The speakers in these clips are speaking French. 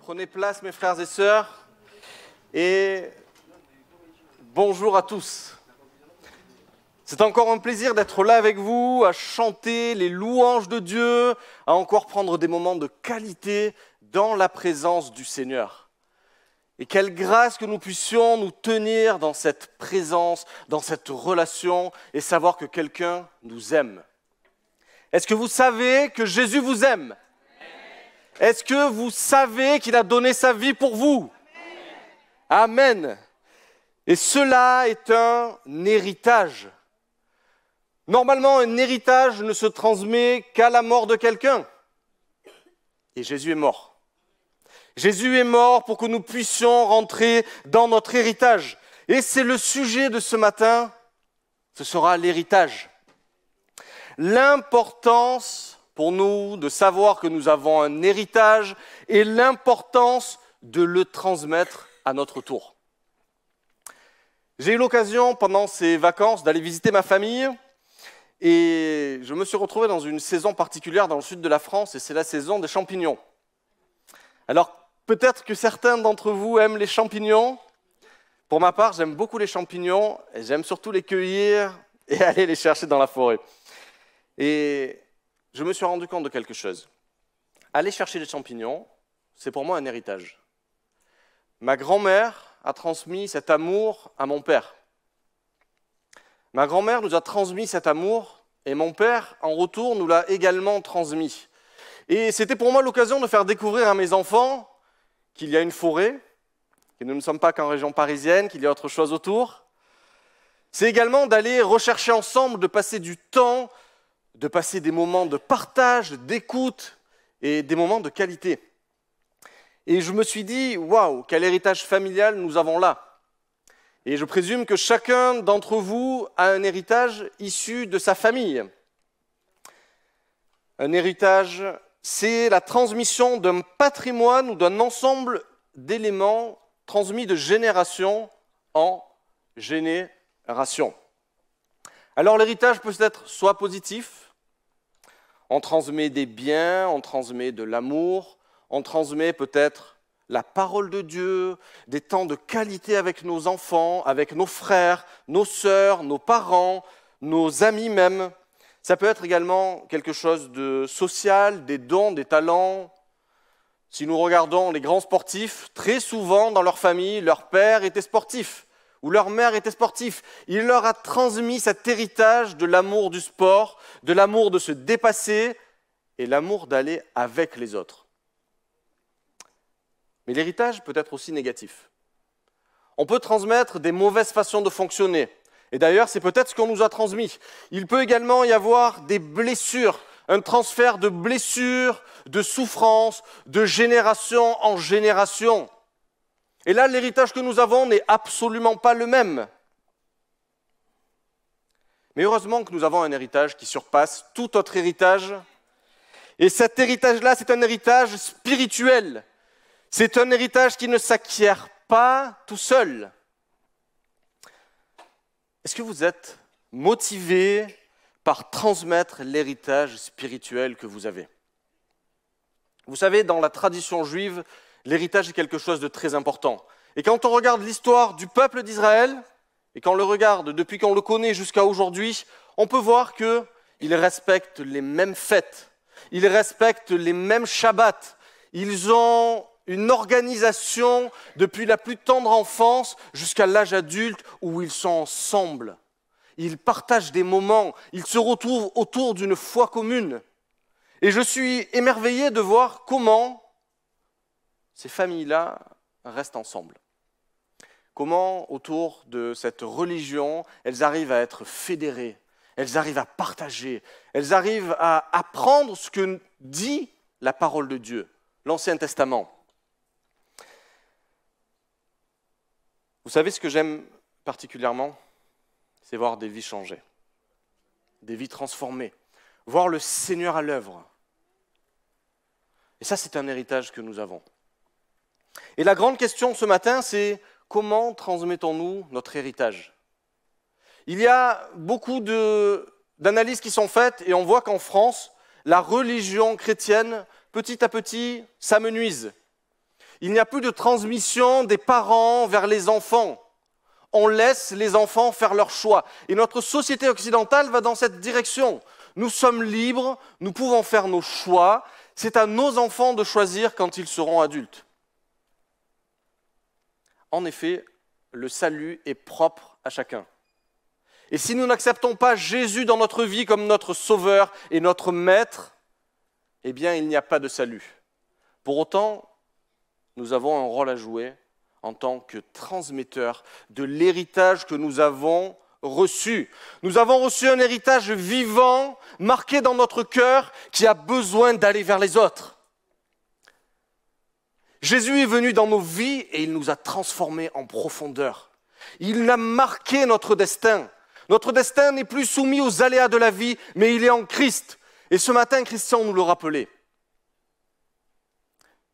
Prenez place, mes frères et sœurs, et bonjour à tous. C'est encore un plaisir d'être là avec vous, à chanter les louanges de Dieu, à encore prendre des moments de qualité dans la présence du Seigneur. Et quelle grâce que nous puissions nous tenir dans cette présence, dans cette relation, et savoir que quelqu'un nous aime. Est-ce que vous savez que Jésus vous aime ? Est-ce que vous savez qu'il a donné sa vie pour vous ? Amen. Et cela est un héritage. Normalement, un héritage ne se transmet qu'à la mort de quelqu'un. Et Jésus est mort. Jésus est mort pour que nous puissions rentrer dans notre héritage. Et c'est le sujet de ce matin, ce sera l'héritage. L'importance pour nous de savoir que nous avons un héritage et l'importance de le transmettre à notre tour. J'ai eu l'occasion pendant ces vacances d'aller visiter ma famille et je me suis retrouvé dans une saison particulière dans le sud de la France et c'est la saison des champignons. Alors peut-être que certains d'entre vous aiment les champignons. Pour ma part, j'aime beaucoup les champignons et j'aime surtout les cueillir et aller les chercher dans la forêt. Et je me suis rendu compte de quelque chose. Aller chercher les champignons, c'est pour moi un héritage. Ma grand-mère a transmis cet amour à mon père. Ma grand-mère nous a transmis cet amour et mon père, en retour, nous l'a également transmis. Et c'était pour moi l'occasion de faire découvrir à mes enfants qu'il y a une forêt, que nous ne sommes pas qu'en région parisienne, qu'il y a autre chose autour. C'est également d'aller rechercher ensemble, de passer du temps, de passer des moments de partage, d'écoute et des moments de qualité. Et je me suis dit, waouh, quel héritage familial nous avons là. Et je présume que chacun d'entre vous a un héritage issu de sa famille. Un héritage, c'est la transmission d'un patrimoine ou d'un ensemble d'éléments transmis de génération en génération. Alors l'héritage peut être soit positif, on transmet des biens, on transmet de l'amour, on transmet peut-être la parole de Dieu, des temps de qualité avec nos enfants, avec nos frères, nos sœurs, nos parents, nos amis même. Ça peut être également quelque chose de social, des dons, des talents. Si nous regardons les grands sportifs, très souvent dans leur famille, leur père était sportif ou leur mère était sportif. Il leur a transmis cet héritage de l'amour du sport, de l'amour de se dépasser et l'amour d'aller avec les autres. Mais l'héritage peut être aussi négatif. On peut transmettre des mauvaises façons de fonctionner. Et d'ailleurs, c'est peut-être ce qu'on nous a transmis. Il peut également y avoir des blessures, un transfert de blessures, de souffrances, de génération en génération. Et là, l'héritage que nous avons n'est absolument pas le même. Mais heureusement que nous avons un héritage qui surpasse tout autre héritage. Et cet héritage-là, c'est un héritage spirituel. C'est un héritage qui ne s'acquiert pas tout seul. Est-ce que vous êtes motivé par transmettre l'héritage spirituel que vous avez ? Vous savez, dans la tradition juive, l'héritage est quelque chose de très important. Et quand on regarde l'histoire du peuple d'Israël, et qu'on le regarde depuis qu'on le connaît jusqu'à aujourd'hui, on peut voir qu'ils respectent les mêmes fêtes, ils respectent les mêmes shabbats, ils ont une organisation depuis la plus tendre enfance jusqu'à l'âge adulte où ils sont ensemble. Ils partagent des moments, ils se retrouvent autour d'une foi commune. Et je suis émerveillé de voir comment ces familles-là restent ensemble. Comment, autour de cette religion, elles arrivent à être fédérées, elles arrivent à partager, elles arrivent à apprendre ce que dit la parole de Dieu, l'Ancien Testament. Vous savez ce que j'aime particulièrement ? C'est voir des vies changer, des vies transformées, voir le Seigneur à l'œuvre. Et ça, c'est un héritage que nous avons. Et la grande question ce matin, c'est comment transmettons-nous notre héritage ? Il y a beaucoup d'analyses qui sont faites et on voit qu'en France, la religion chrétienne, petit à petit, s'amenuise. Il n'y a plus de transmission des parents vers les enfants. On laisse les enfants faire leur choix. Et notre société occidentale va dans cette direction. Nous sommes libres, nous pouvons faire nos choix. C'est à nos enfants de choisir quand ils seront adultes. En effet, le salut est propre à chacun. Et si nous n'acceptons pas Jésus dans notre vie comme notre sauveur et notre maître, eh bien, il n'y a pas de salut. Pour autant, nous avons un rôle à jouer en tant que transmetteurs de l'héritage que nous avons reçu. Nous avons reçu un héritage vivant, marqué dans notre cœur, qui a besoin d'aller vers les autres. Jésus est venu dans nos vies et il nous a transformés en profondeur. Il a marqué notre destin. Notre destin n'est plus soumis aux aléas de la vie, mais il est en Christ. Et ce matin, Christian nous le rappelait.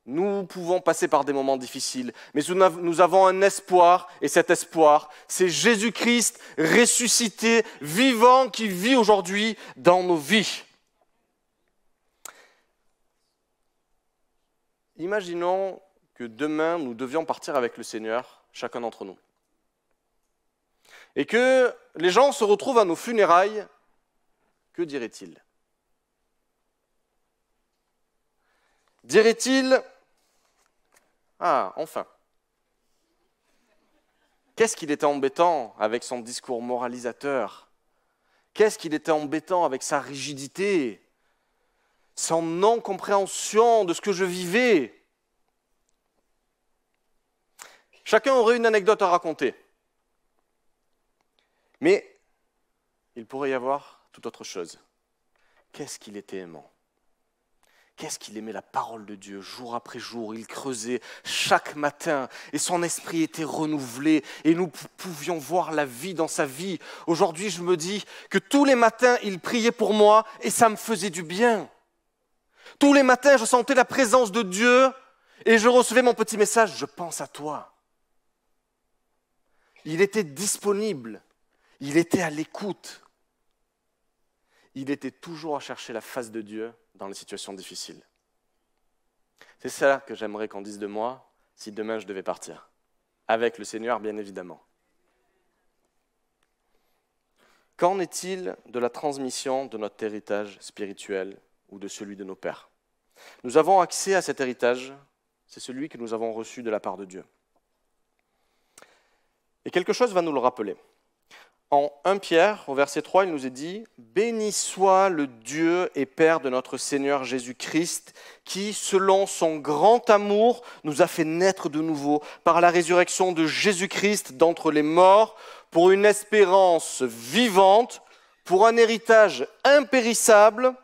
Nous pouvons passer par des moments difficiles, mais nous avons un espoir, et cet espoir, c'est Jésus-Christ ressuscité, vivant, qui vit aujourd'hui dans nos vies. Imaginons que demain, nous devions partir avec le Seigneur, chacun d'entre nous. Et que les gens se retrouvent à nos funérailles, que dirait-il ? Dirait-il, ah, enfin, qu'est-ce qu'il était embêtant avec son discours moralisateur ? Qu'est-ce qu'il était embêtant avec sa rigidité, son non-compréhension de ce que je vivais ? Chacun aurait une anecdote à raconter. Mais il pourrait y avoir toute autre chose. Qu'est-ce qu'il était aimant ? Qu'est-ce qu'il aimait la parole de Dieu, jour après jour, il creusait chaque matin et son esprit était renouvelé et nous pouvions voir la vie dans sa vie. Aujourd'hui, je me dis que tous les matins, il priait pour moi et ça me faisait du bien. Tous les matins, je sentais la présence de Dieu et je recevais mon petit message, je pense à toi. Il était disponible, il était à l'écoute. Il était toujours à chercher la face de Dieu dans les situations difficiles. C'est ça que j'aimerais qu'on dise de moi si demain je devais partir. Avec le Seigneur, bien évidemment. Qu'en est-il de la transmission de notre héritage spirituel ou de celui de nos pères ? Nous avons accès à cet héritage, c'est celui que nous avons reçu de la part de Dieu. Et quelque chose va nous le rappeler. En 1 Pierre, au verset 3, il nous est dit « Béni soit le Dieu et Père de notre Seigneur Jésus-Christ, qui, selon son grand amour, nous a fait naître de nouveau par la résurrection de Jésus-Christ d'entre les morts, pour une espérance vivante, pour un héritage impérissable,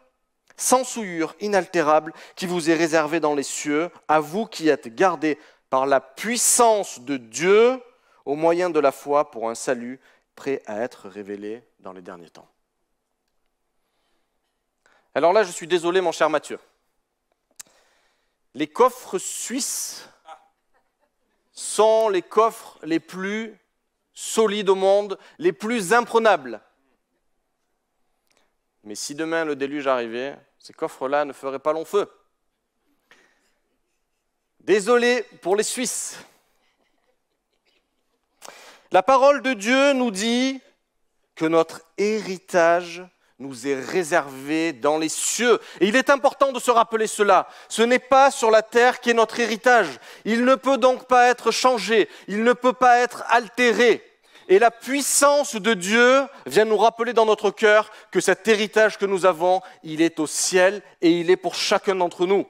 sans souillure, inaltérable, qui vous est réservé dans les cieux, à vous qui êtes gardés par la puissance de Dieu, au moyen de la foi pour un salut prêt à être révélé dans les derniers temps. » Alors là, je suis désolé, mon cher Mathieu. Les coffres suisses sont les coffres les plus solides au monde, les plus imprenables. Mais si demain le déluge arrivait, ces coffres-là ne feraient pas long feu. Désolé pour les Suisses. La parole de Dieu nous dit que notre héritage nous est réservé dans les cieux. Et il est important de se rappeler cela. Ce n'est pas sur la terre qu'est notre héritage. Il ne peut donc pas être changé. Il ne peut pas être altéré. Et la puissance de Dieu vient nous rappeler dans notre cœur que cet héritage que nous avons, il est au ciel et il est pour chacun d'entre nous.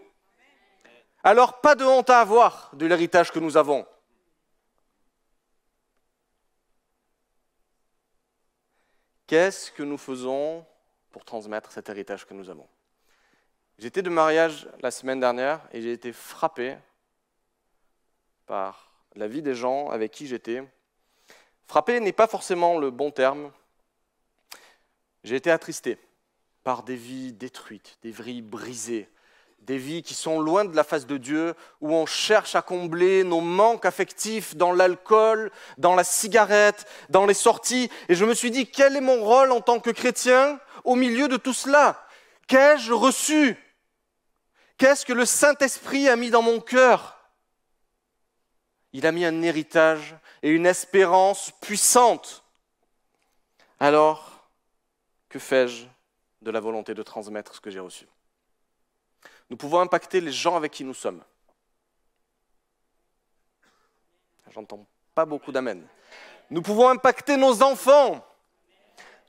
Alors, pas de honte à avoir de l'héritage que nous avons. Qu'est-ce que nous faisons pour transmettre cet héritage que nous avons ? J'étais de mariage la semaine dernière et j'ai été frappé par la vie des gens avec qui j'étais. Frappé n'est pas forcément le bon terme. J'ai été attristé par des vies détruites, des vies brisées, des vies qui sont loin de la face de Dieu, où on cherche à combler nos manques affectifs dans l'alcool, dans la cigarette, dans les sorties. Et je me suis dit, quel est mon rôle en tant que chrétien au milieu de tout cela ? Qu'ai-je reçu ? Qu'est-ce que le Saint-Esprit a mis dans mon cœur ? Il a mis un héritage et une espérance puissante. Alors, que fais-je de la volonté de transmettre ce que j'ai reçu? Nous pouvons impacter les gens avec qui nous sommes. J'entends pas beaucoup d'amen. Nous pouvons impacter nos enfants.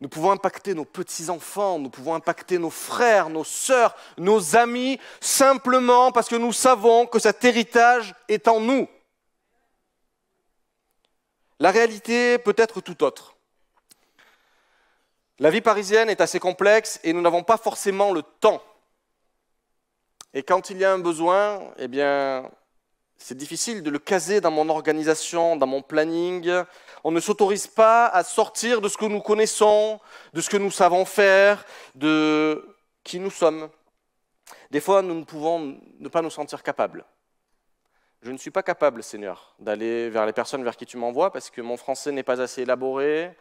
Nous pouvons impacter nos petits-enfants, nous pouvons impacter nos frères, nos sœurs, nos amis, simplement parce que nous savons que cet héritage est en nous. La réalité peut être tout autre. La vie parisienne est assez complexe et nous n'avons pas forcément le temps. Et quand il y a un besoin, eh bien, c'est difficile de le caser dans mon organisation, dans mon planning. On ne s'autorise pas à sortir de ce que nous connaissons, de ce que nous savons faire, de qui nous sommes. Des fois, nous ne pouvons ne pas nous sentir capables. Je ne suis pas capable, Seigneur, d'aller vers les personnes vers qui tu m'envoies parce que mon français n'est pas assez élaboré,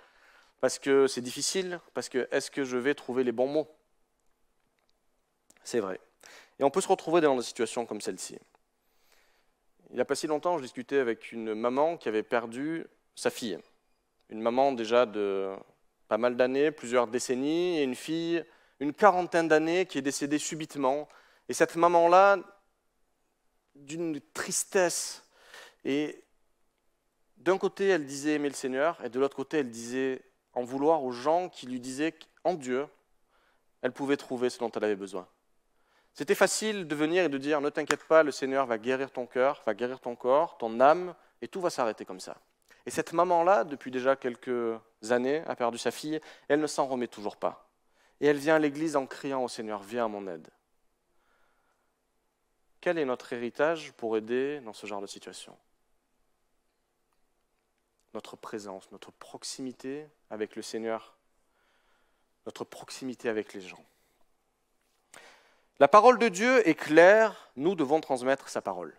parce que c'est difficile, parce que est-ce que je vais trouver les bons mots? C'est vrai. Et on peut se retrouver dans des situations comme celle-ci. Il n'y a pas si longtemps, je discutais avec une maman qui avait perdu sa fille. Une maman déjà de pas mal d'années, plusieurs décennies, et une fille, une quarantaine d'années, qui est décédée subitement. Et cette maman-là, d'une tristesse. Et d'un côté, elle disait aimer le Seigneur, et de l'autre côté, elle disait en vouloir aux gens qui lui disaient qu'en Dieu, elle pouvait trouver ce dont elle avait besoin. C'était facile de venir et de dire « Ne t'inquiète pas, le Seigneur va guérir ton cœur, va guérir ton corps, ton âme, et tout va s'arrêter comme ça. » Et cette maman-là, depuis déjà quelques années, a perdu sa fille, elle ne s'en remet toujours pas. Et elle vient à l'église en criant au Seigneur « Viens à mon aide ». Quel est notre héritage pour aider dans ce genre de situation? Notre présence, notre proximité avec le Seigneur, notre proximité avec les gens. La parole de Dieu est claire, nous devons transmettre sa parole.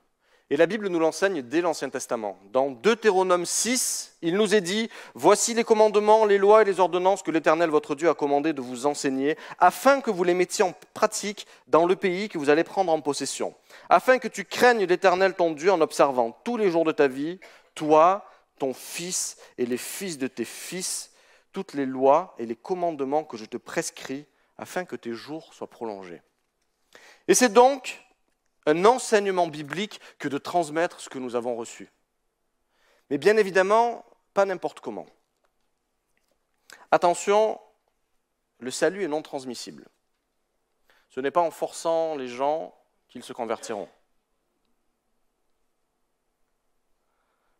Et la Bible nous l'enseigne dès l'Ancien Testament. Dans Deutéronome 6, il nous est dit « Voici les commandements, les lois et les ordonnances que l'Éternel votre Dieu a commandé de vous enseigner, afin que vous les mettiez en pratique dans le pays que vous allez prendre en possession, afin que tu craignes l'Éternel ton Dieu en observant tous les jours de ta vie, toi, ton fils et les fils de tes fils, toutes les lois et les commandements que je te prescris, afin que tes jours soient prolongés. » Et c'est donc un enseignement biblique que de transmettre ce que nous avons reçu. Mais bien évidemment, pas n'importe comment. Attention, le salut est non transmissible. Ce n'est pas en forçant les gens qu'ils se convertiront.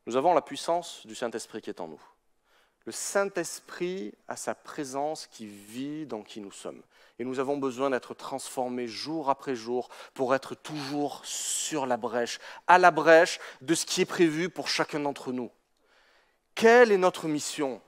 Nous avons la puissance du Saint-Esprit qui est en nous. Le Saint-Esprit a sa présence qui vit dans qui nous sommes. Et nous avons besoin d'être transformés jour après jour pour être toujours sur la brèche, à la brèche de ce qui est prévu pour chacun d'entre nous. Quelle est notre mission?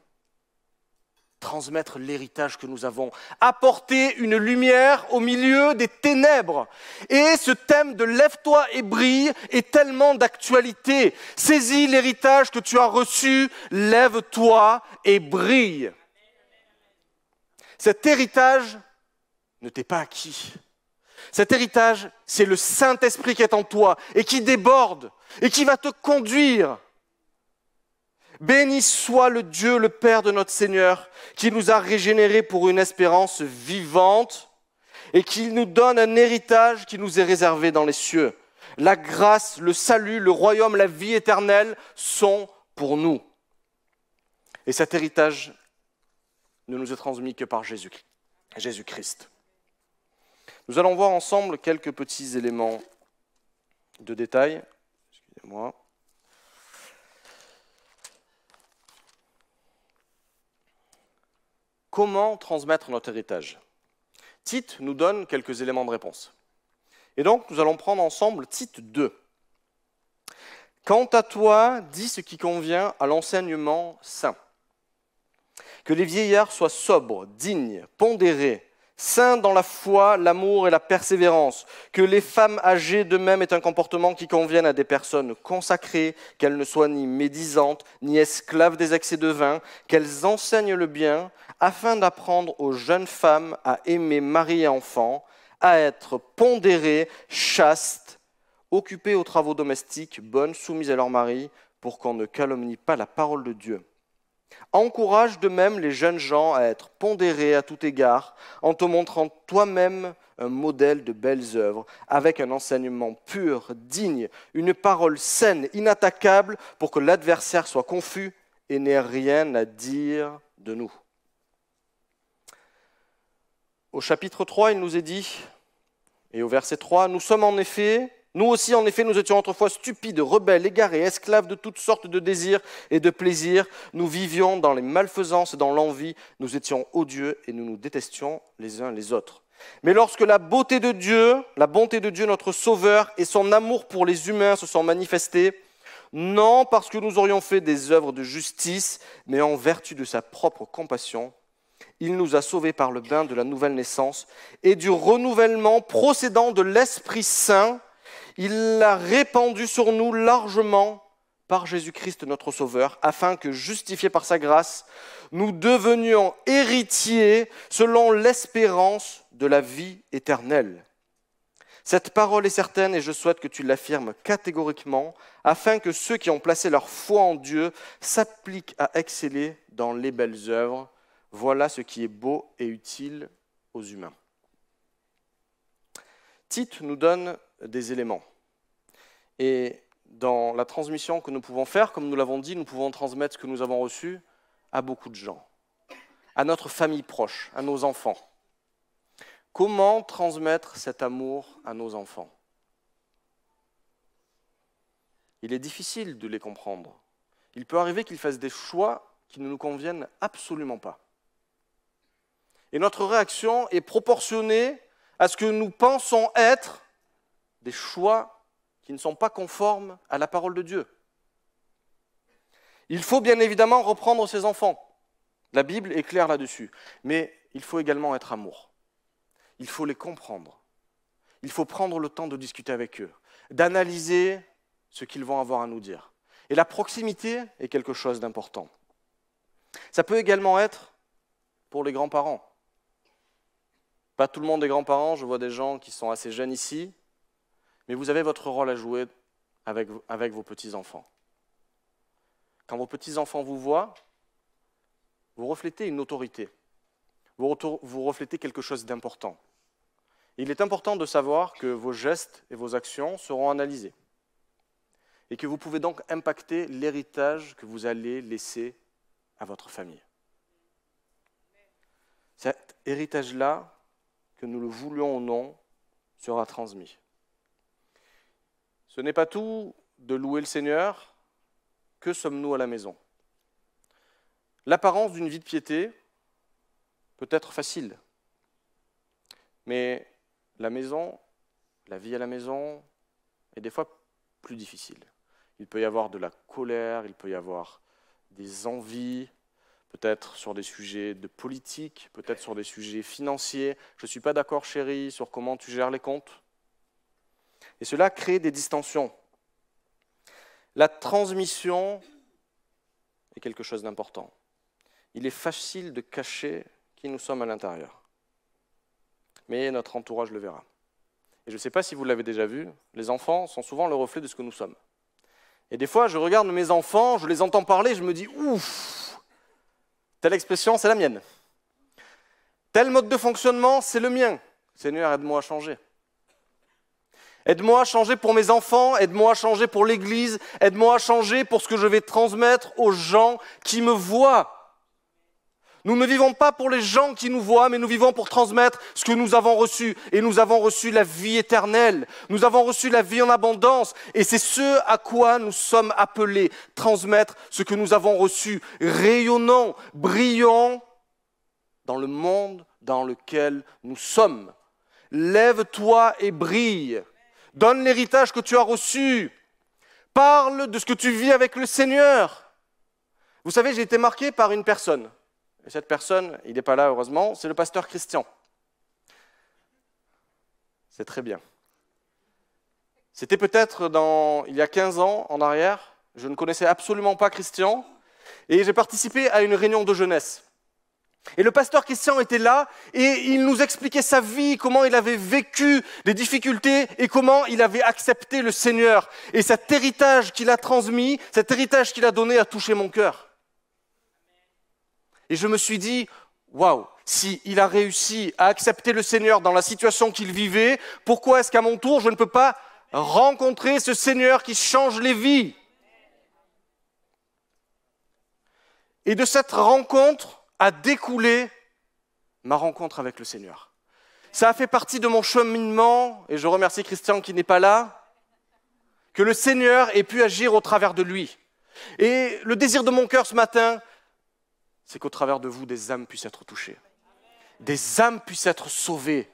Transmettre l'héritage que nous avons, apporter une lumière au milieu des ténèbres. Et ce thème de « Lève-toi et brille » est tellement d'actualité. Saisis l'héritage que tu as reçu, lève-toi et brille. Cet héritage ne t'est pas acquis. Cet héritage, c'est le Saint-Esprit qui est en toi et qui déborde et qui va te conduire. Béni soit le Dieu, le Père de notre Seigneur, qui nous a régénérés pour une espérance vivante et qui nous donne un héritage qui nous est réservé dans les cieux. La grâce, le salut, le royaume, la vie éternelle sont pour nous. Et cet héritage ne nous est transmis que par Jésus-Christ. Nous allons voir ensemble quelques petits éléments de détail. Excusez-moi. Comment transmettre notre héritage? Tite nous donne quelques éléments de réponse. Et donc, nous allons prendre ensemble Tite 2. Quant à toi, dis ce qui convient à l'enseignement saint. Que les vieillards soient sobres, dignes, pondérés, saints dans la foi, l'amour et la persévérance. Que les femmes âgées d'eux-mêmes aient un comportement qui convienne à des personnes consacrées, qu'elles ne soient ni médisantes, ni esclaves des excès de vin, qu'elles enseignent le bien, afin d'apprendre aux jeunes femmes à aimer mari et enfants, à être pondérées, chastes, occupées aux travaux domestiques, bonnes, soumises à leur mari, pour qu'on ne calomnie pas la parole de Dieu. Encourage de même les jeunes gens à être pondérés à tout égard, en te montrant toi-même un modèle de belles œuvres, avec un enseignement pur, digne, une parole saine, inattaquable, pour que l'adversaire soit confus et n'ait rien à dire de nous. Au chapitre 3, il nous est dit, et au verset 3, « Nous aussi en effet, nous étions autrefois stupides, rebelles, égarés, esclaves de toutes sortes de désirs et de plaisirs. Nous vivions dans les malfaisances et dans l'envie. Nous étions odieux et nous nous détestions les uns les autres. Mais lorsque la bonté de Dieu, notre Sauveur, et son amour pour les humains se sont manifestés, non parce que nous aurions fait des œuvres de justice, mais en vertu de sa propre compassion, il nous a sauvés par le bain de la nouvelle naissance et du renouvellement procédant de l'Esprit Saint. Il l'a répandu sur nous largement par Jésus-Christ notre Sauveur, afin que, justifiés par sa grâce, nous devenions héritiers selon l'espérance de la vie éternelle. Cette parole est certaine et je souhaite que tu l'affirmes catégoriquement, afin que ceux qui ont placé leur foi en Dieu s'appliquent à exceller dans les belles œuvres. Voilà ce qui est beau et utile aux humains. Tite nous donne des éléments. Et dans la transmission que nous pouvons faire, comme nous l'avons dit, nous pouvons transmettre ce que nous avons reçu à beaucoup de gens, à notre famille proche, à nos enfants. Comment transmettre cet amour à nos enfants? Il est difficile de les comprendre. Il peut arriver qu'ils fassent des choix qui ne nous conviennent absolument pas. Et notre réaction est proportionnée à ce que nous pensons être des choix qui ne sont pas conformes à la parole de Dieu. Il faut bien évidemment reprendre ses enfants. La Bible est claire là-dessus. Mais il faut également être amour. Il faut les comprendre. Il faut prendre le temps de discuter avec eux, d'analyser ce qu'ils vont avoir à nous dire. Et la proximité est quelque chose d'important. Ça peut également être pour les grands-parents. Pas tout le monde est grands-parents, je vois des gens qui sont assez jeunes ici, mais vous avez votre rôle à jouer avec vos petits-enfants. Quand vos petits-enfants vous voient, vous reflétez une autorité, vous reflétez quelque chose d'important. Il est important de savoir que vos gestes et vos actions seront analysés et que vous pouvez donc impacter l'héritage que vous allez laisser à votre famille. Cet héritage-là, que nous le voulions ou non, sera transmis. Ce n'est pas tout de louer le Seigneur. Que sommes-nous à la maison? L'apparence d'une vie de piété peut être facile, mais la maison, la vie à la maison, est des fois plus difficile. Il peut y avoir de la colère, il peut y avoir des envies, peut-être sur des sujets de politique, peut-être sur des sujets financiers. Je ne suis pas d'accord, chérie, sur comment tu gères les comptes. Et cela crée des distensions. La transmission est quelque chose d'important. Il est facile de cacher qui nous sommes à l'intérieur. Mais notre entourage le verra. Et je ne sais pas si vous l'avez déjà vu, les enfants sont souvent le reflet de ce que nous sommes. Et des fois, je regarde mes enfants, je les entends parler, je me dis « ouf !» Telle expression, c'est la mienne. Tel mode de fonctionnement, c'est le mien. Seigneur, aide-moi à changer. Aide-moi à changer pour mes enfants, aide-moi à changer pour l'Église, aide-moi à changer pour ce que je vais transmettre aux gens qui me voient. Nous ne vivons pas pour les gens qui nous voient, mais nous vivons pour transmettre ce que nous avons reçu. Et nous avons reçu la vie éternelle. Nous avons reçu la vie en abondance. Et c'est ce à quoi nous sommes appelés, transmettre ce que nous avons reçu. Rayonnons, brillons dans le monde dans lequel nous sommes. Lève-toi et brille. Donne l'héritage que tu as reçu. Parle de ce que tu vis avec le Seigneur. Vous savez, j'ai été marqué par une personne. Et cette personne, il n'est pas là heureusement, c'est le pasteur Christian. C'est très bien. C'était peut-être il y a 15 ans en arrière, je ne connaissais absolument pas Christian, et j'ai participé à une réunion de jeunesse. Et le pasteur Christian était là et il nous expliquait sa vie, comment il avait vécu des difficultés et comment il avait accepté le Seigneur. Et cet héritage qu'il a transmis, cet héritage qu'il a donné a touché mon cœur. Et je me suis dit, waouh, s'il a réussi à accepter le Seigneur dans la situation qu'il vivait, pourquoi est-ce qu'à mon tour, je ne peux pas rencontrer ce Seigneur qui change les vies? Et de cette rencontre a découlé ma rencontre avec le Seigneur. Ça a fait partie de mon cheminement, et je remercie Christian qui n'est pas là, que le Seigneur ait pu agir au travers de lui. Et le désir de mon cœur ce matin, c'est qu'au travers de vous, des âmes puissent être touchées. Des âmes puissent être sauvées.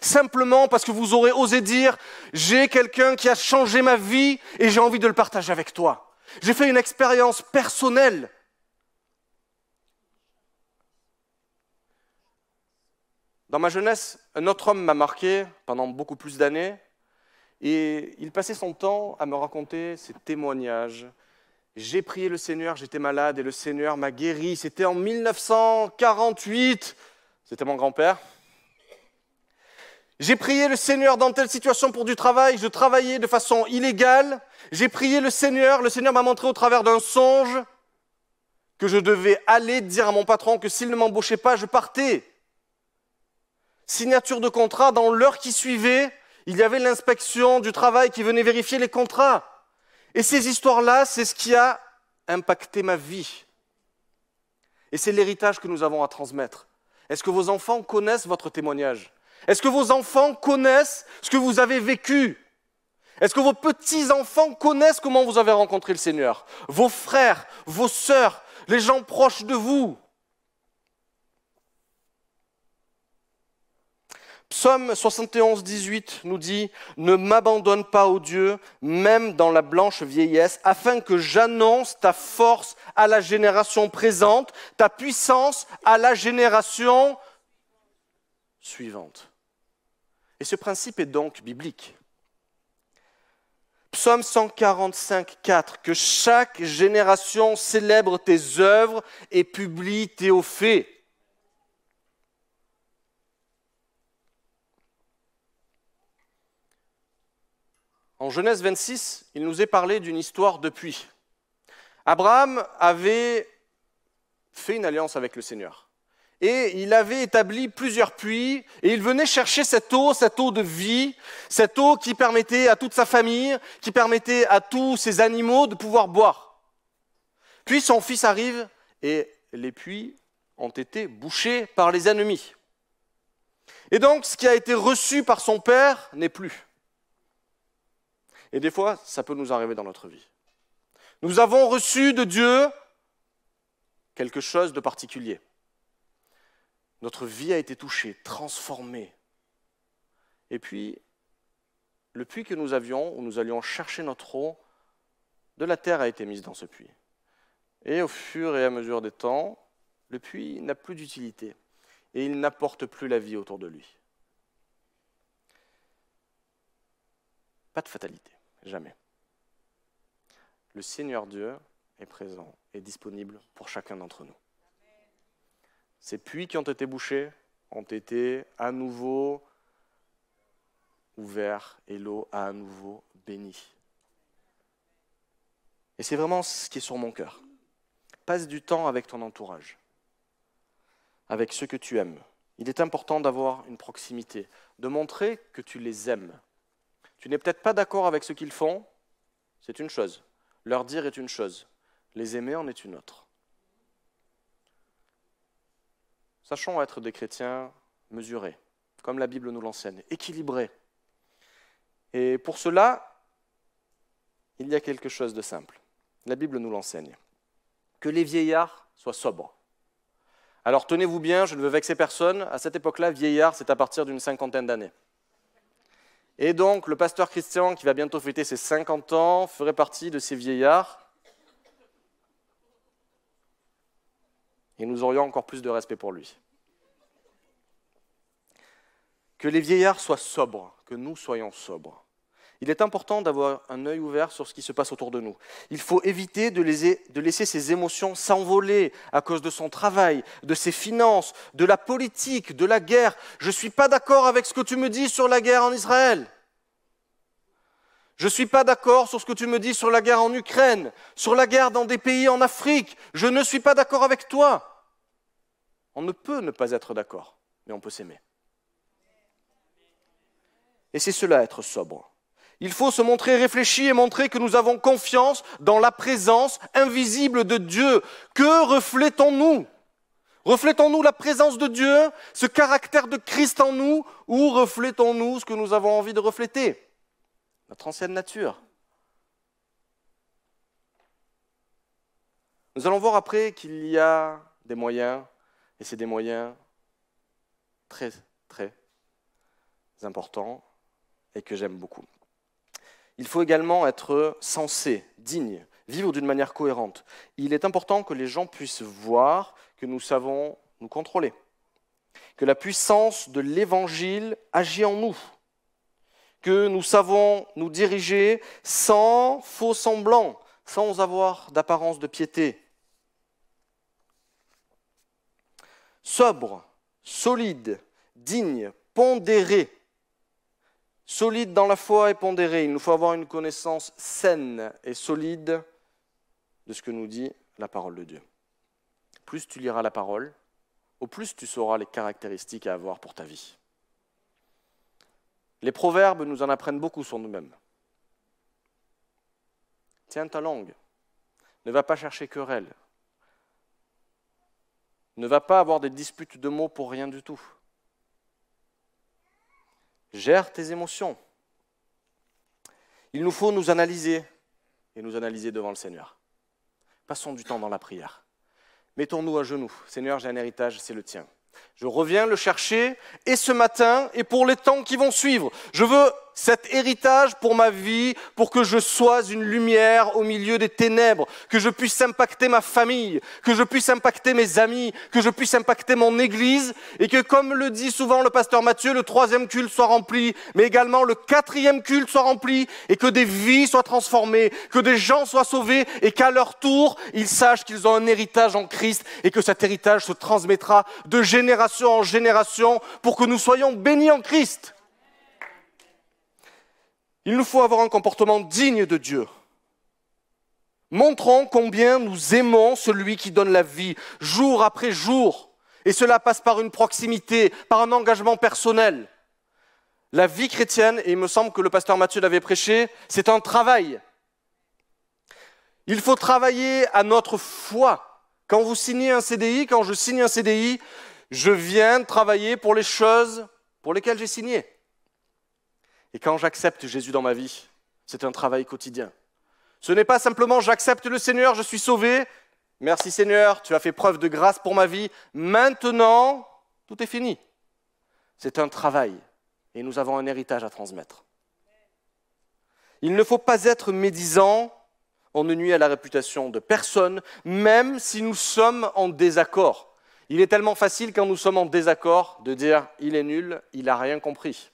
Simplement parce que vous aurez osé dire, j'ai quelqu'un qui a changé ma vie et j'ai envie de le partager avec toi. J'ai fait une expérience personnelle. Dans ma jeunesse, un autre homme m'a marqué pendant beaucoup plus d'années et il passait son temps à me raconter ses témoignages. J'ai prié le Seigneur, j'étais malade et le Seigneur m'a guéri. C'était en 1948, c'était mon grand-père. J'ai prié le Seigneur dans telle situation pour du travail, je travaillais de façon illégale. J'ai prié le Seigneur m'a montré au travers d'un songe que je devais aller dire à mon patron que s'il ne m'embauchait pas, je partais. Signature de contrat, dans l'heure qui suivait, il y avait l'inspection du travail qui venait vérifier les contrats. Et ces histoires-là, c'est ce qui a impacté ma vie. Et c'est l'héritage que nous avons à transmettre. Est-ce que vos enfants connaissent votre témoignage? Est-ce que vos enfants connaissent ce que vous avez vécu? Est-ce que vos petits-enfants connaissent comment vous avez rencontré le Seigneur? Vos frères, vos sœurs, les gens proches de vous? Psaume 71, 18 nous dit « Ne m'abandonne pas, ô Dieu, même dans la blanche vieillesse, afin que j'annonce ta force à la génération présente, ta puissance à la génération suivante. » Et ce principe est donc biblique. Psaume 145, 4 « Que chaque génération célèbre tes œuvres et publie tes faits. » En Genèse 26, il nous est parlé d'une histoire de puits. Abraham avait fait une alliance avec le Seigneur. Et il avait établi plusieurs puits, et il venait chercher cette eau de vie, cette eau qui permettait à toute sa famille, qui permettait à tous ses animaux de pouvoir boire. Puis son fils arrive, et les puits ont été bouchés par les ennemis. Et donc, ce qui a été reçu par son père n'est plus. Et des fois, ça peut nous arriver dans notre vie. Nous avons reçu de Dieu quelque chose de particulier. Notre vie a été touchée, transformée. Et puis, le puits que nous avions, où nous allions chercher notre eau, de la terre a été mise dans ce puits. Et au fur et à mesure des temps, le puits n'a plus d'utilité. Et il n'apporte plus la vie autour de lui. Pas de fatalité. Jamais. Le Seigneur Dieu est présent et disponible pour chacun d'entre nous. Ces puits qui ont été bouchés ont été à nouveau ouverts et l'eau a à nouveau béni. Et c'est vraiment ce qui est sur mon cœur. Passe du temps avec ton entourage, avec ceux que tu aimes. Il est important d'avoir une proximité, de montrer que tu les aimes. Tu n'es peut-être pas d'accord avec ce qu'ils font, c'est une chose. Leur dire est une chose. Les aimer en est une autre. Sachons être des chrétiens mesurés, comme la Bible nous l'enseigne, équilibrés. Et pour cela, il y a quelque chose de simple. La Bible nous l'enseigne. Que les vieillards soient sobres. Alors tenez-vous bien, je ne veux vexer personne. À cette époque-là, vieillard, c'est à partir d'une 50aine d'années. Et donc, le pasteur Christian, qui va bientôt fêter ses 50 ans, ferait partie de ces vieillards. Et nous aurions encore plus de respect pour lui. Que les vieillards soient sobres, que nous soyons sobres. Il est important d'avoir un œil ouvert sur ce qui se passe autour de nous. Il faut éviter de laisser ses émotions s'envoler à cause de son travail, de ses finances, de la politique, de la guerre. Je ne suis pas d'accord avec ce que tu me dis sur la guerre en Israël. Je ne suis pas d'accord sur ce que tu me dis sur la guerre en Ukraine, sur la guerre dans des pays en Afrique. Je ne suis pas d'accord avec toi. On ne peut ne pas être d'accord, mais on peut s'aimer. Et c'est cela, être sobre. Il faut se montrer réfléchi et montrer que nous avons confiance dans la présence invisible de Dieu. Que reflétons-nous ? Reflétons-nous la présence de Dieu, ce caractère de Christ en nous, ou reflétons-nous ce que nous avons envie de refléter ? Notre ancienne nature. Nous allons voir après qu'il y a des moyens, et c'est des moyens très, très importants et que j'aime beaucoup. Il faut également être sensé, digne, vivre d'une manière cohérente. Il est important que les gens puissent voir que nous savons nous contrôler, que la puissance de l'Évangile agit en nous, que nous savons nous diriger sans faux semblant, sans avoir d'apparence de piété. Sobre, solide, digne, pondéré. Solide dans la foi et pondéré. Il nous faut avoir une connaissance saine et solide de ce que nous dit la parole de Dieu. Plus tu liras la parole, au plus tu sauras les caractéristiques à avoir pour ta vie. Les proverbes nous en apprennent beaucoup sur nous-mêmes. Tiens ta langue, ne va pas chercher querelle, ne va pas avoir des disputes de mots pour rien du tout. Gère tes émotions. Il nous faut nous analyser et nous analyser devant le Seigneur. Passons du temps dans la prière. Mettons-nous à genoux. Seigneur, j'ai un héritage, c'est le tien. Je reviens le chercher et ce matin et pour les temps qui vont suivre. Je veux cet héritage pour ma vie, pour que je sois une lumière au milieu des ténèbres, que je puisse impacter ma famille, que je puisse impacter mes amis, que je puisse impacter mon église et que, comme le dit souvent le pasteur Matthieu, le 3e culte soit rempli, mais également le 4e culte soit rempli et que des vies soient transformées, que des gens soient sauvés et qu'à leur tour, ils sachent qu'ils ont un héritage en Christ et que cet héritage se transmettra de génération en génération pour que nous soyons bénis en Christ. Il nous faut avoir un comportement digne de Dieu. Montrons combien nous aimons celui qui donne la vie, jour après jour. Et cela passe par une proximité, par un engagement personnel. La vie chrétienne, et il me semble que le pasteur Matthieu l'avait prêché, c'est un travail. Il faut travailler à notre foi. Quand vous signez un CDI, quand je signe un CDI, je viens travailler pour les choses pour lesquelles j'ai signé. Et quand j'accepte Jésus dans ma vie, c'est un travail quotidien. Ce n'est pas simplement j'accepte le Seigneur, je suis sauvé. Merci Seigneur, tu as fait preuve de grâce pour ma vie. Maintenant, tout est fini. C'est un travail et nous avons un héritage à transmettre. Il ne faut pas être médisant, on ne nuit à la réputation de personne, même si nous sommes en désaccord. Il est tellement facile quand nous sommes en désaccord de dire « il est nul, il n'a rien compris ».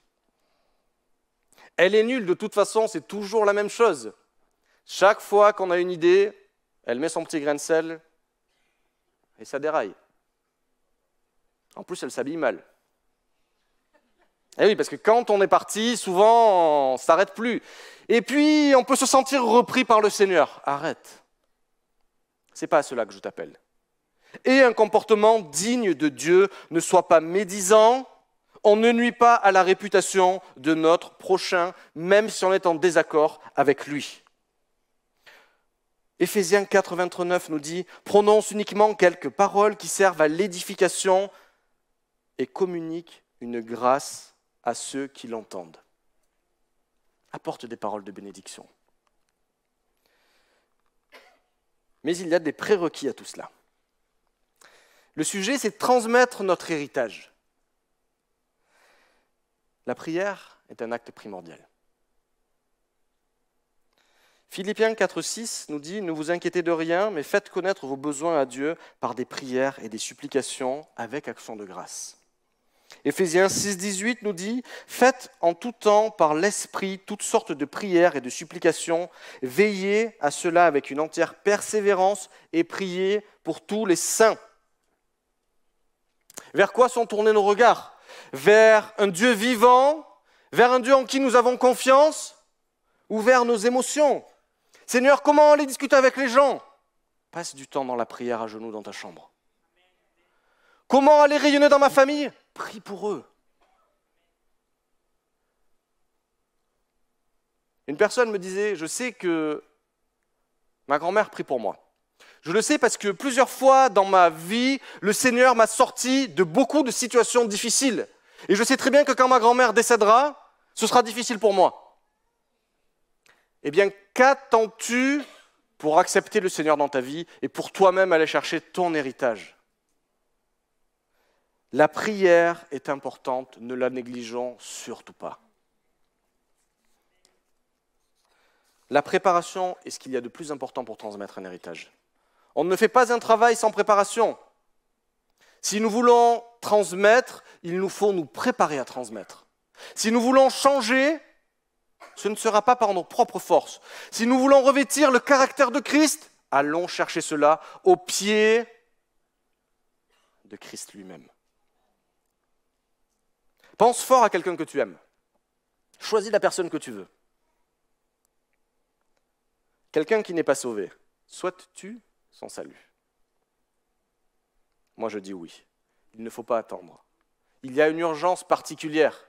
Elle est nulle, de toute façon, c'est toujours la même chose. Chaque fois qu'on a une idée, elle met son petit grain de sel et ça déraille. En plus, elle s'habille mal. Eh oui, parce que quand on est parti, souvent, on ne s'arrête plus. Et puis, on peut se sentir repris par le Seigneur. Arrête. Ce n'est pas à cela que je t'appelle. Et un comportement digne de Dieu, ne sois pas médisant. On ne nuit pas à la réputation de notre prochain, même si on est en désaccord avec lui. Éphésiens 4, 29 nous dit « Prononce uniquement quelques paroles qui servent à l'édification et communique une grâce à ceux qui l'entendent. » Apporte des paroles de bénédiction. Mais il y a des prérequis à tout cela. Le sujet, c'est de transmettre notre héritage. La prière est un acte primordial. Philippiens 4, 6 nous dit « Ne vous inquiétez de rien, mais faites connaître vos besoins à Dieu par des prières et des supplications avec action de grâce. » Éphésiens 6, 18 nous dit « Faites en tout temps par l'Esprit toutes sortes de prières et de supplications, veillez à cela avec une entière persévérance et priez pour tous les saints. » Vers quoi sont tournés nos regards? Vers un Dieu vivant, vers un Dieu en qui nous avons confiance, ou vers nos émotions? Seigneur, comment aller discuter avec les gens? Passe du temps dans la prière à genoux dans ta chambre. Comment aller rayonner dans ma famille? Prie pour eux. Une personne me disait, je sais que ma grand-mère prie pour moi. Je le sais parce que plusieurs fois dans ma vie, le Seigneur m'a sorti de beaucoup de situations difficiles. Et je sais très bien que quand ma grand-mère décédera, ce sera difficile pour moi. Eh bien, qu'attends-tu pour accepter le Seigneur dans ta vie et pour toi-même aller chercher ton héritage? La prière est importante, ne la négligeons surtout pas. La préparation est ce qu'il y a de plus important pour transmettre un héritage. On ne fait pas un travail sans préparation. Si nous voulons transmettre, il nous faut nous préparer à transmettre. Si nous voulons changer, ce ne sera pas par nos propres forces. Si nous voulons revêtir le caractère de Christ, allons chercher cela au pied de Christ lui-même. Pense fort à quelqu'un que tu aimes. Choisis la personne que tu veux. Quelqu'un qui n'est pas sauvé, souhaites-tu son salut? Moi je dis oui. Il ne faut pas attendre. Il y a une urgence particulière.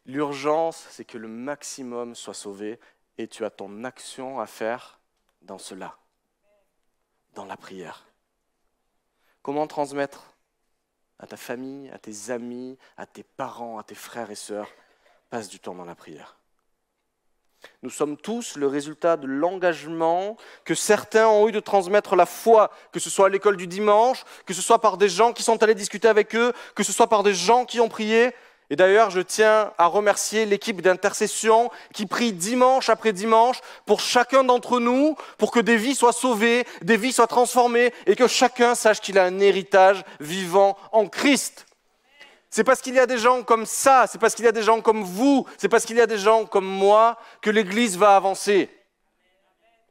L'urgence, c'est que le maximum soit sauvé et tu as ton action à faire dans cela, dans la prière. Comment transmettre à ta famille, à tes amis, à tes parents, à tes frères et sœurs? Passe du temps dans la prière. Nous sommes tous le résultat de l'engagement que certains ont eu de transmettre la foi, que ce soit à l'école du dimanche, que ce soit par des gens qui sont allés discuter avec eux, que ce soit par des gens qui ont prié. Et d'ailleurs, je tiens à remercier l'équipe d'intercession qui prie dimanche après dimanche pour chacun d'entre nous, pour que des vies soient sauvées, des vies soient transformées et que chacun sache qu'il a un héritage vivant en Christ. C'est parce qu'il y a des gens comme ça, c'est parce qu'il y a des gens comme vous, c'est parce qu'il y a des gens comme moi que l'Église va avancer.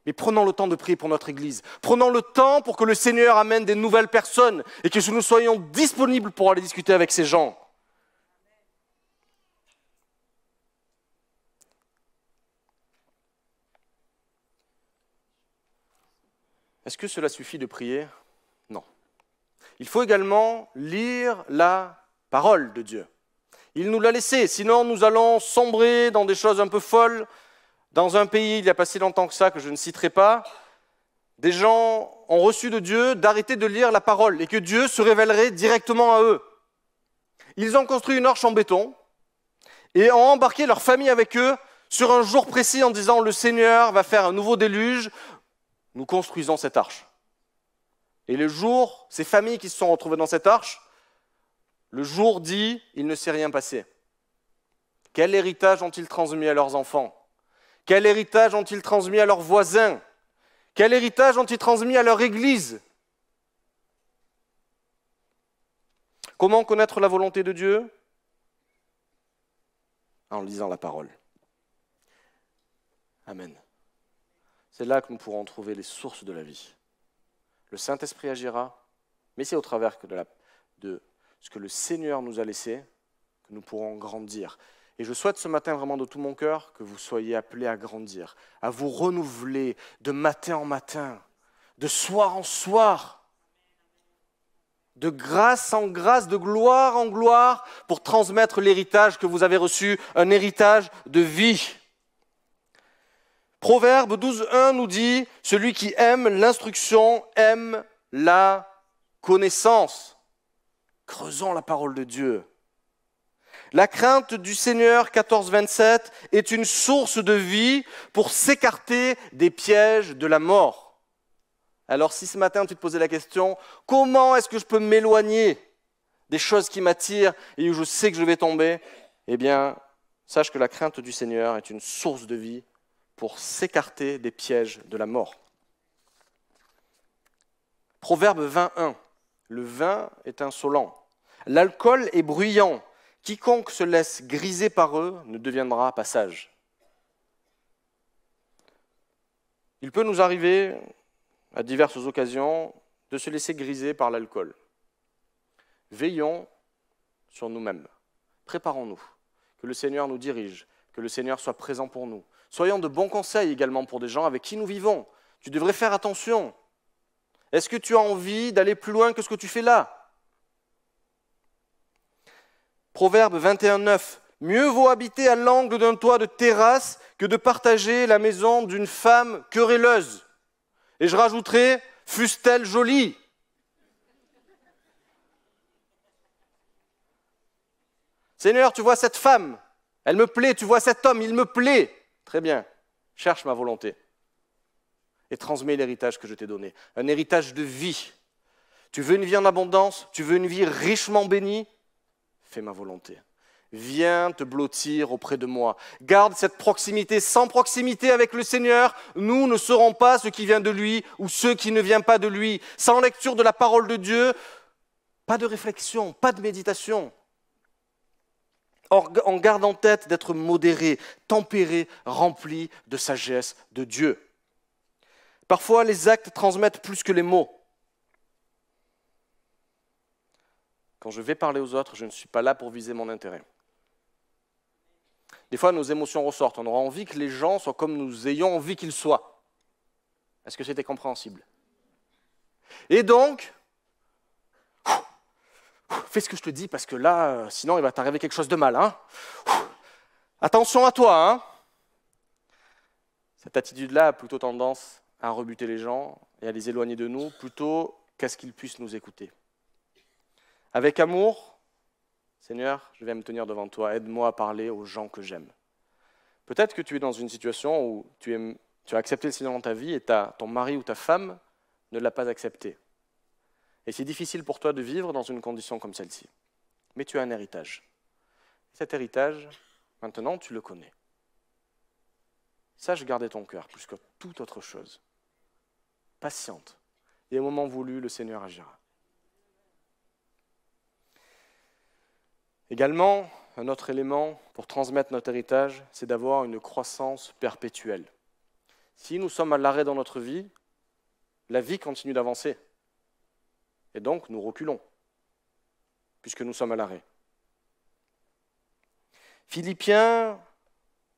Mais prenons le temps de prier pour notre Église. Prenons le temps pour que le Seigneur amène des nouvelles personnes et que nous soyons disponibles pour aller discuter avec ces gens. Est-ce que cela suffit de prier? Non. Il faut également lire la parole de Dieu. Il nous l'a laissé, sinon nous allons sombrer dans des choses un peu folles. Dans un pays, il n'y a pas si longtemps que ça, que je ne citerai pas, des gens ont reçu de Dieu d'arrêter de lire la parole et que Dieu se révélerait directement à eux. Ils ont construit une arche en béton et ont embarqué leur famille avec eux sur un jour précis en disant « Le Seigneur va faire un nouveau déluge, nous construisons cette arche. » Et le jour, ces familles qui se sont retrouvées dans cette arche, le jour dit, il ne s'est rien passé. Quel héritage ont-ils transmis à leurs enfants? Quel héritage ont-ils transmis à leurs voisins? Quel héritage ont-ils transmis à leur église? Comment connaître la volonté de Dieu? En lisant la parole. Amen. C'est là que nous pourrons trouver les sources de la vie. Le Saint-Esprit agira, mais c'est au travers de ce que le Seigneur nous a laissé que nous pourrons grandir. Et je souhaite ce matin vraiment de tout mon cœur que vous soyez appelés à grandir, à vous renouveler de matin en matin, de soir en soir, de grâce en grâce, de gloire en gloire, pour transmettre l'héritage que vous avez reçu, un héritage de vie. Proverbe 12:1 nous dit « Celui qui aime l'instruction aime la connaissance ». Creusons la parole de Dieu. La crainte du Seigneur, 14:27, est une source de vie pour s'écarter des pièges de la mort. Alors si ce matin tu te posais la question, comment est-ce que je peux m'éloigner des choses qui m'attirent et où je sais que je vais tomber? Eh bien, sache que la crainte du Seigneur est une source de vie pour s'écarter des pièges de la mort. Proverbe 20:1. Le vin est insolent. L'alcool est bruyant. Quiconque se laisse griser par eux ne deviendra pas sage. Il peut nous arriver, à diverses occasions, de se laisser griser par l'alcool. Veillons sur nous-mêmes. Préparons-nous. Que le Seigneur nous dirige. Que le Seigneur soit présent pour nous. Soyons de bons conseils également pour des gens avec qui nous vivons. Tu devrais faire attention. Est-ce que tu as envie d'aller plus loin que ce que tu fais là? Proverbe 21:9. Mieux vaut habiter à l'angle d'un toit de terrasse que de partager la maison d'une femme querelleuse. Et je rajouterai, fût-elle jolie. Seigneur, tu vois cette femme, elle me plaît, tu vois cet homme, il me plaît. Très bien, cherche ma volonté et transmets l'héritage que je t'ai donné, un héritage de vie. Tu veux une vie en abondance, tu veux une vie richement bénie, fais ma volonté. Viens te blottir auprès de moi. Garde cette proximité. Sans proximité avec le Seigneur, nous ne serons pas ce qui vient de lui ou ce qui ne vient pas de lui. Sans lecture de la parole de Dieu, pas de réflexion, pas de méditation. Or, on garde en tête d'être modéré, tempéré, rempli de sagesse de Dieu. Parfois, les actes transmettent plus que les mots. Quand je vais parler aux autres, je ne suis pas là pour viser mon intérêt. Des fois, nos émotions ressortent. On aura envie que les gens soient comme nous ayons envie qu'ils soient. Est-ce que c'était compréhensible? Et donc, fais ce que je te dis parce que là, sinon il va t'arriver quelque chose de mal. Hein. Attention à toi. Hein. Cette attitude-là a plutôt tendance à rebuter les gens et à les éloigner de nous plutôt qu'à ce qu'ils puissent nous écouter. Avec amour, Seigneur, je vais me tenir devant toi, aide-moi à parler aux gens que j'aime. Peut-être que tu es dans une situation où tu as accepté le Seigneur dans ta vie et ton mari ou ta femme ne l'a pas accepté. Et c'est difficile pour toi de vivre dans une condition comme celle-ci. Mais tu as un héritage. Cet héritage, maintenant, tu le connais. Sache garder ton cœur plus que toute autre chose. Patiente. Et au moment voulu, le Seigneur agira. Également, un autre élément pour transmettre notre héritage, c'est d'avoir une croissance perpétuelle. Si nous sommes à l'arrêt dans notre vie, la vie continue d'avancer. Et donc, nous reculons, puisque nous sommes à l'arrêt. Philippiens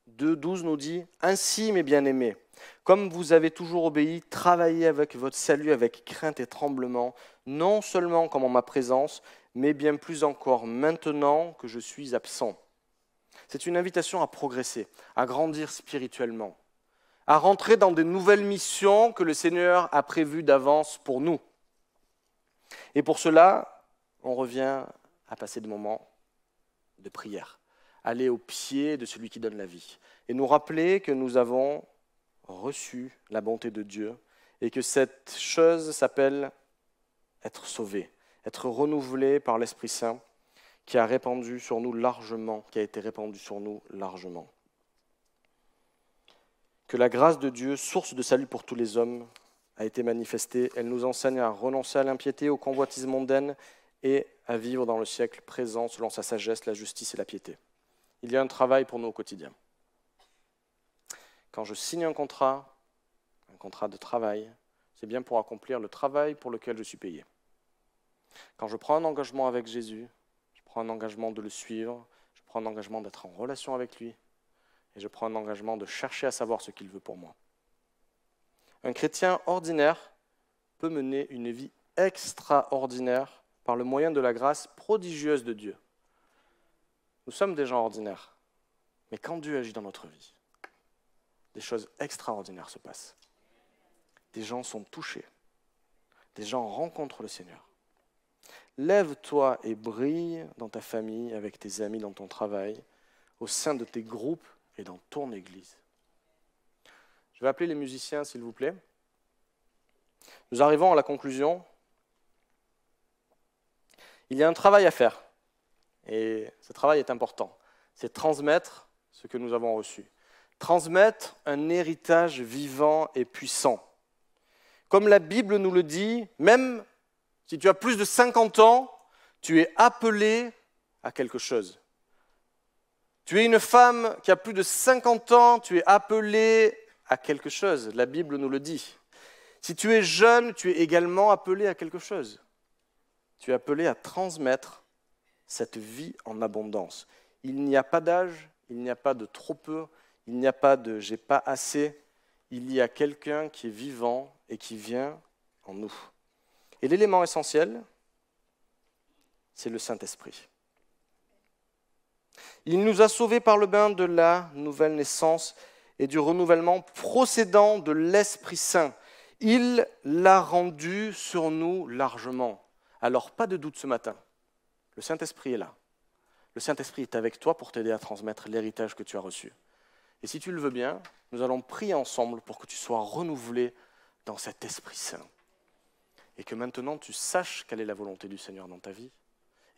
2:12 nous dit « Ainsi, mes bien-aimés, comme vous avez toujours obéi, travaillez avec votre salut avec crainte et tremblement, non seulement comme en ma présence, mais bien plus encore maintenant que je suis absent. » C'est une invitation à progresser, à grandir spirituellement, à rentrer dans des nouvelles missions que le Seigneur a prévues d'avance pour nous. Et pour cela, on revient à passer des moments de prière, aller au pied de celui qui donne la vie, et nous rappeler que nous avons reçu la bonté de Dieu et que cette chose s'appelle être sauvé, être renouvelé par l'Esprit Saint qui a répandu sur nous largement, qui a été répandu sur nous largement. Que la grâce de Dieu, source de salut pour tous les hommes, a été manifestée. Elle nous enseigne à renoncer à l'impiété, aux convoitises mondaines et à vivre dans le siècle présent selon sa sagesse, la justice et la piété. Il y a un travail pour nous au quotidien. Quand je signe un contrat de travail, c'est bien pour accomplir le travail pour lequel je suis payé. Quand je prends un engagement avec Jésus, je prends un engagement de le suivre, je prends un engagement d'être en relation avec lui, et je prends un engagement de chercher à savoir ce qu'il veut pour moi. Un chrétien ordinaire peut mener une vie extraordinaire par le moyen de la grâce prodigieuse de Dieu. Nous sommes des gens ordinaires, mais quand Dieu agit dans notre vie, des choses extraordinaires se passent. Des gens sont touchés, des gens rencontrent le Seigneur. Lève-toi et brille dans ta famille, avec tes amis, dans ton travail, au sein de tes groupes et dans ton église. Je vais appeler les musiciens, s'il vous plaît. Nous arrivons à la conclusion. Il y a un travail à faire, et ce travail est important. C'est transmettre ce que nous avons reçu. Transmettre un héritage vivant et puissant. Comme la Bible nous le dit, même si tu as plus de 50 ans, tu es appelé à quelque chose. Tu es une femme qui a plus de 50 ans, tu es appelé à quelque chose. La Bible nous le dit. Si tu es jeune, tu es également appelé à quelque chose. Tu es appelé à transmettre cette vie en abondance. Il n'y a pas d'âge, il n'y a pas de trop peu, il n'y a pas de « j'ai pas assez ». Il y a quelqu'un qui est vivant et qui vient en nous. Et l'élément essentiel, c'est le Saint-Esprit. Il nous a sauvés par le bain de la nouvelle naissance et du renouvellement procédant de l'Esprit Saint. Il l'a rendu sur nous largement. Alors, pas de doute ce matin. Le Saint-Esprit est là. Le Saint-Esprit est avec toi pour t'aider à transmettre l'héritage que tu as reçu. Et si tu le veux bien, nous allons prier ensemble pour que tu sois renouvelé dans cet Esprit Saint. Et que maintenant tu saches quelle est la volonté du Seigneur dans ta vie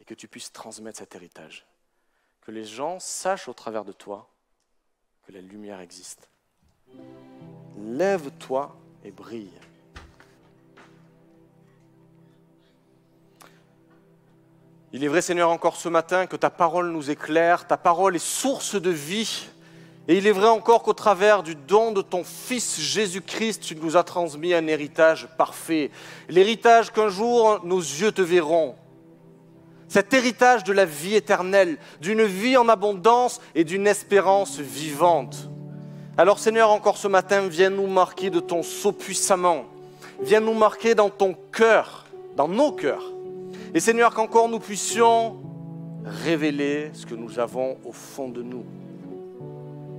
et que tu puisses transmettre cet héritage. Que les gens sachent au travers de toi que la lumière existe. Lève-toi et brille. Il est vrai, Seigneur, encore ce matin, que ta parole nous éclaire, ta parole est source de vie. Et il est vrai encore qu'au travers du don de ton Fils Jésus-Christ, tu nous as transmis un héritage parfait. L'héritage qu'un jour nos yeux te verront. Cet héritage de la vie éternelle, d'une vie en abondance et d'une espérance vivante. Alors Seigneur, encore ce matin, viens nous marquer de ton sceau puissamment. Viens nous marquer dans ton cœur, dans nos cœurs. Et Seigneur, qu'encore nous puissions révéler ce que nous avons au fond de nous.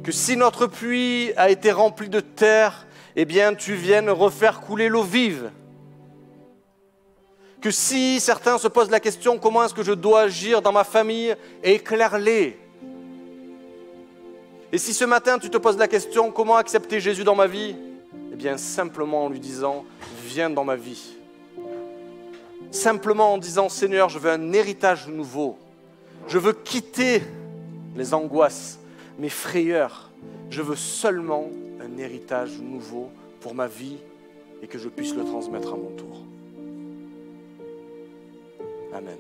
Que si notre puits a été rempli de terre, eh bien tu viennes refaire couler l'eau vive. Que si certains se posent la question comment est-ce que je dois agir dans ma famille, éclaire-les. Et si ce matin tu te poses la question comment accepter Jésus dans ma vie, eh bien simplement en lui disant viens dans ma vie. Simplement en disant Seigneur, je veux un héritage nouveau. Je veux quitter les angoisses, mes frayeurs. Je veux seulement un héritage nouveau pour ma vie et que je puisse le transmettre à mon tour. Amen.